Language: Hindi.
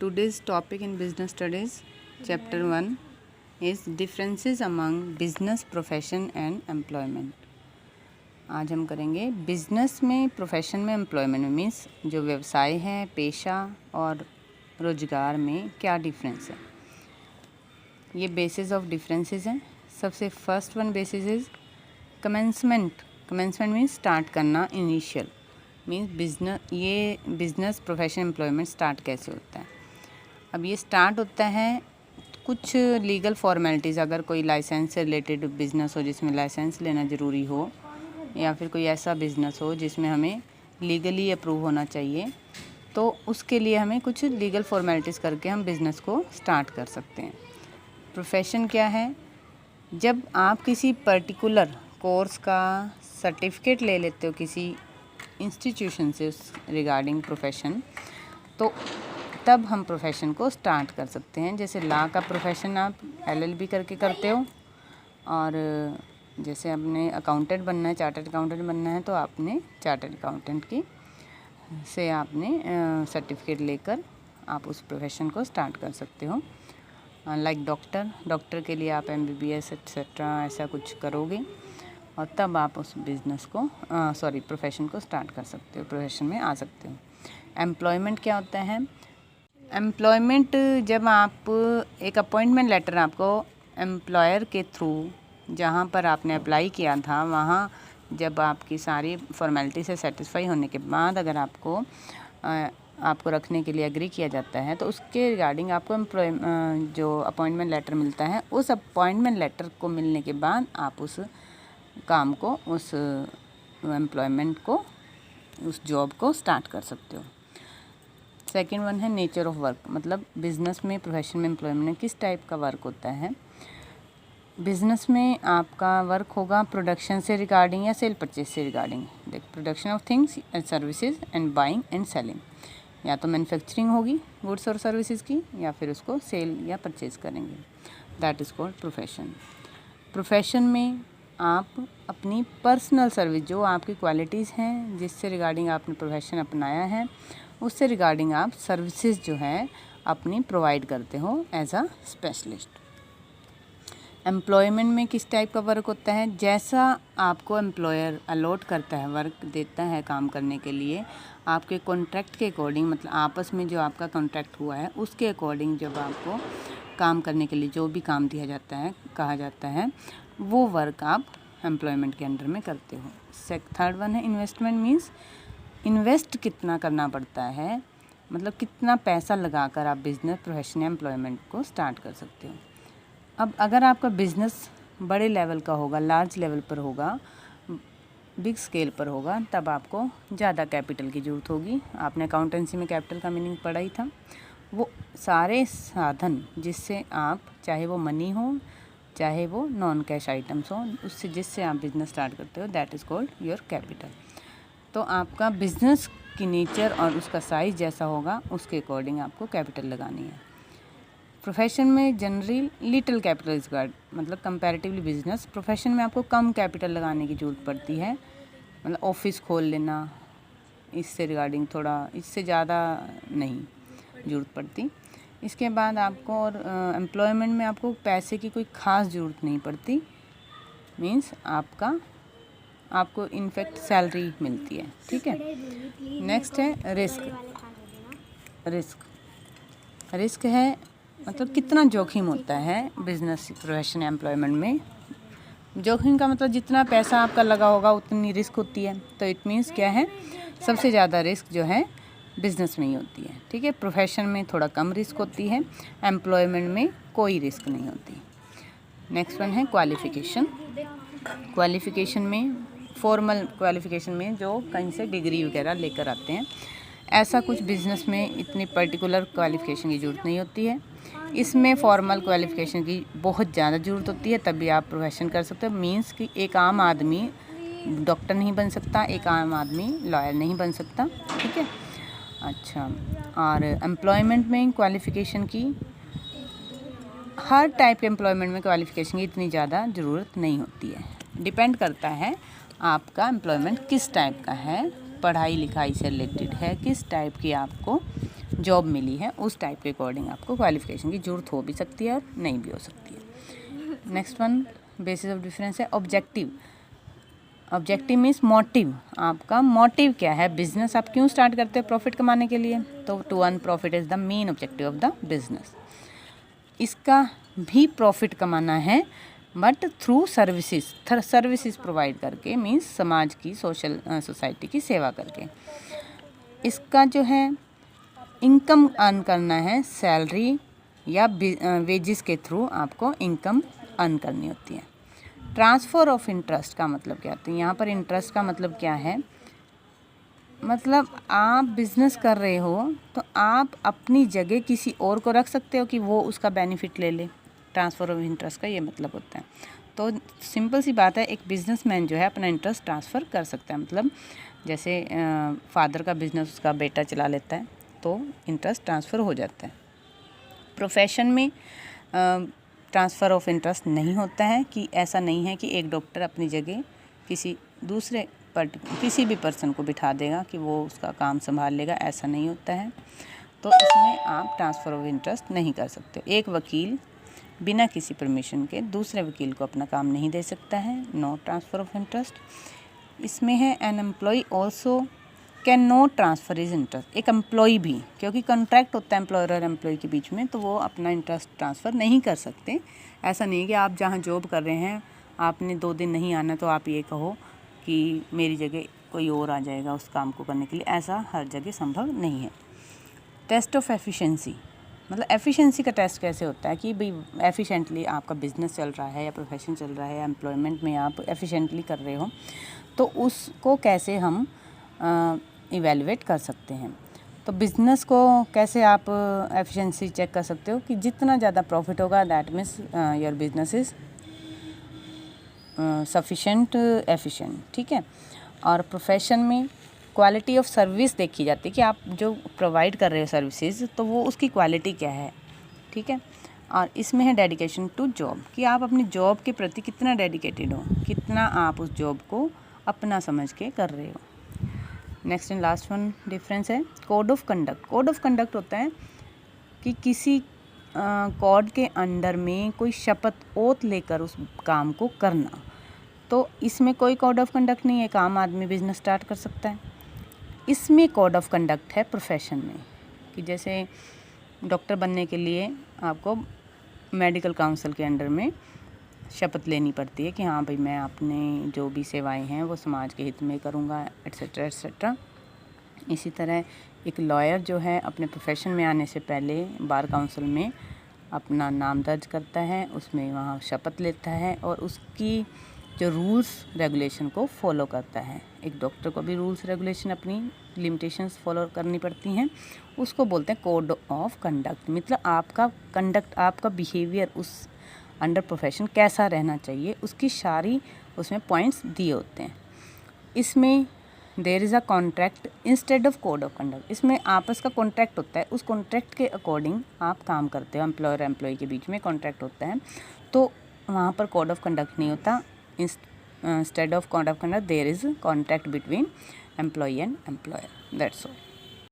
Today's topic in business studies, chapter 1 is differences among business profession and employment. आज हम करेंगे बिजनेस में, प्रोफेशन में, एम्प्लॉयमेंट में, मीन्स जो व्यवसाय है, पेशा और रोजगार में क्या डिफरेंस है. ये बेसिस ऑफ डिफरेंसेस हैं. सबसे first one basis is commencement. Commencement means start करना, initial means business profession employment start कैसे होता है. अब ये स्टार्ट होता है कुछ लीगल फॉर्मेलिटीज़, अगर कोई लाइसेंस से रिलेटेड बिज़नेस हो जिसमें लाइसेंस लेना ज़रूरी हो, या फिर कोई ऐसा बिज़नेस हो जिसमें हमें लीगली अप्रूव होना चाहिए, तो उसके लिए हमें कुछ लीगल फॉर्मेलिटीज़ करके हम बिज़नेस को स्टार्ट कर सकते हैं. प्रोफेशन क्या है? जब आप किसी पर्टिकुलर कोर्स का सर्टिफिकेट ले लेते हो किसी इंस्टीट्यूशन से रिगार्डिंग प्रोफेशन, तो तब हम प्रोफेशन को स्टार्ट कर सकते हैं. जैसे लॉ का प्रोफेशन आप LLB करके करते हो, और जैसे आपने अकाउंटेंट बनना है, चार्टर्ड अकाउंटेंट बनना है, तो आपने चार्टर्ड अकाउंटेंट की से आपने सर्टिफिकेट लेकर आप उस प्रोफेशन को स्टार्ट कर सकते हो. लाइक डॉक्टर के लिए आप MBBS एक्सेट्रा ऐसा कुछ करोगे, और तब आप उस बिज़नेस को प्रोफेशन को स्टार्ट कर सकते हो, प्रोफेशन में आ सकते हो. एम्प्लॉयमेंट क्या होता है? एम्प्लॉयमेंट जब आप एक अपॉइंटमेंट लेटर आपको एम्प्लॉयर के थ्रू जहाँ पर आपने अप्लाई किया था, वहाँ जब आपकी सारी फॉर्मेलिटी से सेटिस्फाई होने के बाद अगर आपको रखने के लिए एग्री किया जाता है, तो उसके रिगार्डिंग आपको जो अपॉइंटमेंट लेटर मिलता है, उस अपॉइंटमेंट लेटर को मिलने के बाद आप उस काम को, उस एम्प्लॉयमेंट को, उस जॉब को स्टार्ट कर सकते हो. सेकेंड वन है नेचर ऑफ वर्क. मतलब बिज़नेस में, प्रोफेशन में, एम्प्लॉयमेंट में किस टाइप का वर्क होता है. बिज़नेस में आपका वर्क होगा प्रोडक्शन से रिगार्डिंग या सेल परचेज से regarding. Production of things and services and buying and selling. या तो मैन्युफैक्चरिंग होगी गुड्स और सर्विसेज की, या फिर उसको सेल या परचेज करेंगे. That is called profession. Profession में आप अपनी पर्सनल सर्विस, जो आपकी क्वालिटीज़ हैं जिससे रिगार्डिंग आपने प्रोफेशन अपनाया है, उससे रिगार्डिंग आप सर्विसेज जो है अपनी प्रोवाइड करते हो एज अ स्पेशलिस्ट. एम्प्लॉयमेंट में किस टाइप का वर्क होता है? जैसा आपको एम्प्लॉयर अलॉट करता है, वर्क देता है काम करने के लिए, आपके कॉन्ट्रैक्ट के अकॉर्डिंग, मतलब आपस में जो आपका कॉन्ट्रैक्ट हुआ है उसके अकॉर्डिंग जब आपको काम करने के लिए जो भी काम दिया जाता है, कहा जाता है, वो वर्क आप एम्प्लॉयमेंट के अंडर में करते हो. थर्ड वन है इन्वेस्टमेंट. मीन्स इन्वेस्ट कितना करना पड़ता है, मतलब कितना पैसा लगाकर आप बिज़नेस, प्रोफेशन या एम्प्लॉयमेंट को स्टार्ट कर सकते हो. अब अगर आपका बिज़नेस बड़े लेवल का होगा, लार्ज लेवल पर होगा, बिग स्केल पर होगा, तब आपको ज़्यादा कैपिटल की ज़रूरत होगी. आपने अकाउंटेंसी में कैपिटल का मीनिंग पढ़ा ही था. वो सारे साधन जिससे आप, चाहे वो मनी हो, चाहे वो नॉन कैश आइटम्स हो, उससे जिससे आप बिज़नेस स्टार्ट करते हो, that is called your capital. तो आपका बिज़नेस की नेचर और उसका साइज़ जैसा होगा, उसके अकॉर्डिंग आपको कैपिटल लगानी है. प्रोफेशन में generally little capital is required. मतलब कंपैरेटिवली बिजनेस प्रोफेशन में आपको कम कैपिटल लगाने की ज़रूरत पड़ती है. मतलब ऑफिस खोल लेना, इससे रिगार्डिंग थोड़ा, इससे ज़्यादा नहीं ज़रूरत पड़ती. इसके बाद आपको, और एम्प्लॉयमेंट में आपको पैसे की कोई ख़ास ज़रूरत नहीं पड़ती. मीन्स आपको इनफैक्ट सैलरी मिलती है. ठीक है. नेक्स्ट है रिस्क है, मतलब कितना जोखिम होता है बिजनेस, प्रोफेशन, एम्प्लॉयमेंट में. जोखिम का मतलब जितना पैसा आपका लगा होगा उतनी रिस्क होती है. तो इट मीन्स क्या है, सबसे ज़्यादा रिस्क जो है बिज़नेस में ही होती है. ठीक है. प्रोफेशन में थोड़ा कम रिस्क होती है, एम्प्लॉयमेंट में कोई रिस्क नहीं होती. नेक्स्ट वन है क्वालिफ़िकेशन. क्वालिफ़िकेशन में, फॉर्मल क्वालिफ़िकेशन में जो कहीं से डिग्री वगैरह लेकर आते हैं, ऐसा कुछ बिज़नेस में इतनी पर्टिकुलर क्वालिफ़िकेशन की ज़रूरत नहीं होती है. इसमें फॉर्मल क्वालिफ़िकेशन की बहुत ज़्यादा ज़रूरत होती है, तभी आप प्रोफेशन कर सकते हो. मीन्स कि एक आम आदमी डॉक्टर नहीं बन सकता, एक आम आदमी लॉयर नहीं बन सकता. ठीक है. अच्छा. और एम्प्लॉयमेंट में क्वालिफ़िकेशन की, हर टाइप के एम्प्लॉयमेंट में क्वालिफ़िकेशन की इतनी ज़्यादा ज़रूरत नहीं होती है. डिपेंड करता है आपका एम्प्लॉयमेंट किस टाइप का है, पढ़ाई लिखाई से रिलेटेड है, किस टाइप की आपको जॉब मिली है उस टाइप के अकॉर्डिंग आपको क्वालिफिकेशन की ज़रूरत हो भी सकती है और नहीं भी हो सकती है। Next one basis of difference है ऑब्जेक्टिव। ऑब्जेक्टिव मीन्स मोटिव, आपका मोटिव क्या है, बिजनेस आप क्यों स्टार्ट करते हैं, प्रॉफिट कमाने के लिए, तो to earn profit is the main objective of the business. इसका भी प्रॉफिट कमाना है बट थ्रू सर्विसेज प्रोवाइड करके, मीन्स समाज की सोसाइटी की सेवा करके। इसका जो है इनकम अर्न करना है, सैलरी या वेजेस के थ्रू आपको इनकम अर्न करनी होती है। ट्रांसफ़र ऑफ इंटरेस्ट का मतलब क्या होता है, यहाँ पर इंटरेस्ट का मतलब क्या है, मतलब आप बिज़नेस कर रहे हो तो आप अपनी जगह किसी और को रख सकते हो कि वो उसका बेनिफिट ले ले। ट्रांसफ़र ऑफ इंटरेस्ट का ये मतलब होता है। तो सिंपल सी बात है, एक बिजनेसमैन जो है अपना इंटरेस्ट ट्रांसफ़र कर सकता है। मतलब जैसे फादर का बिज़नेस उसका बेटा चला लेता है तो इंटरेस्ट ट्रांसफ़र हो जाता है। प्रोफेशन में ट्रांसफ़र ऑफ इंटरेस्ट नहीं होता है, कि ऐसा नहीं है कि एक डॉक्टर अपनी जगह किसी दूसरे किसी भी पर्सन को बिठा देगा कि वो उसका काम संभाल लेगा, ऐसा नहीं होता है। तो इसमें आप ट्रांसफ़र ऑफ इंटरेस्ट नहीं कर सकते। एक वकील बिना किसी परमिशन के दूसरे वकील को अपना काम नहीं दे सकता है, नो ट्रांसफ़र ऑफ इंटरेस्ट। इसमें है an employ also can not transfer is interest. एक एम्प्लॉय भी, क्योंकि कॉन्ट्रैक्ट होता है एम्प्लॉयर और एम्प्लॉय के बीच में, तो वो अपना इंटरेस्ट ट्रांसफ़र नहीं कर सकते। ऐसा नहीं है कि आप जहाँ जॉब कर रहे हैं आपने 2 दिन नहीं आना तो आप ये कहो कि मेरी जगह कोई और आ जाएगा उस काम को करने के लिए, ऐसा हर जगह संभव नहीं है। टेस्ट ऑफ एफिशिएंसी, मतलब एफिशिएंसी का टेस्ट कैसे होता है कि भाई एफिशिएंटली आपका बिजनेस चल रहा है या प्रोफेशन चल रहा है या एम्प्लॉयमेंट में आप एफिशिएंटली कर रहे हो, तो उसको कैसे हम इवेलुएट कर सकते हैं। तो बिज़नेस को कैसे आप एफिशिएंसी चेक कर सकते हो कि जितना ज़्यादा प्रॉफिट होगा that means your business is sufficient efficient, ठीक है। और प्रोफेशन में क्वालिटी ऑफ सर्विस देखी जाती है कि आप जो प्रोवाइड कर रहे हो सर्विसेज तो वो उसकी क्वालिटी क्या है, ठीक है। और इसमें है डेडिकेशन टू जॉब, कि आप अपनी जॉब के प्रति कितना डेडिकेटेड हो, कितना आप उस जॉब को अपना समझ के कर रहे हो। Next and last one difference है code of conduct. Code of conduct होता है कि किसी कोड के अंडर में कोई शपथ ओथ लेकर उस काम को करना। तो इसमें कोई कोड ऑफ कंडक्ट नहीं है, एक आम आदमी बिजनेस स्टार्ट कर सकता है। इसमें कोड ऑफ कंडक्ट है प्रोफेशन में, कि जैसे डॉक्टर बनने के लिए आपको मेडिकल काउंसिल के अंडर में शपथ लेनी पड़ती है कि हाँ भाई मैं अपने जो भी सेवाएं हैं वो समाज के हित में करूँगा, एट्सेट्रा एट्सेट्रा। इसी तरह एक लॉयर जो है अपने प्रोफेशन में आने से पहले बार काउंसिल में अपना नाम दर्ज करता है, उसमें वहाँ शपथ लेता है और उसकी जो रूल्स रेगुलेशन को फॉलो करता है। एक डॉक्टर को भी रूल्स रेगुलेशन अपनी लिमिटेशंस फॉलो करनी पड़ती हैं, उसको बोलते हैं कोड ऑफ कंडक्ट। मतलब आपका कंडक्ट, आपका बिहेवियर उस अंडर प्रोफेशन कैसा रहना चाहिए, उसकी सारी उसमें पॉइंट्स दिए होते हैं। इसमें there is a contract instead of code of conduct. इसमें आपस का कॉन्ट्रैक्ट होता है, उस कॉन्ट्रैक्ट के अकॉर्डिंग आप काम करते हो, एम्प्लॉयर एम्प्लॉय के बीच में कॉन्ट्रैक्ट होता है, तो वहाँ पर कोड ऑफ कंडक्ट नहीं होता। Instead of code of conduct there is contract between employ and employer, that's all.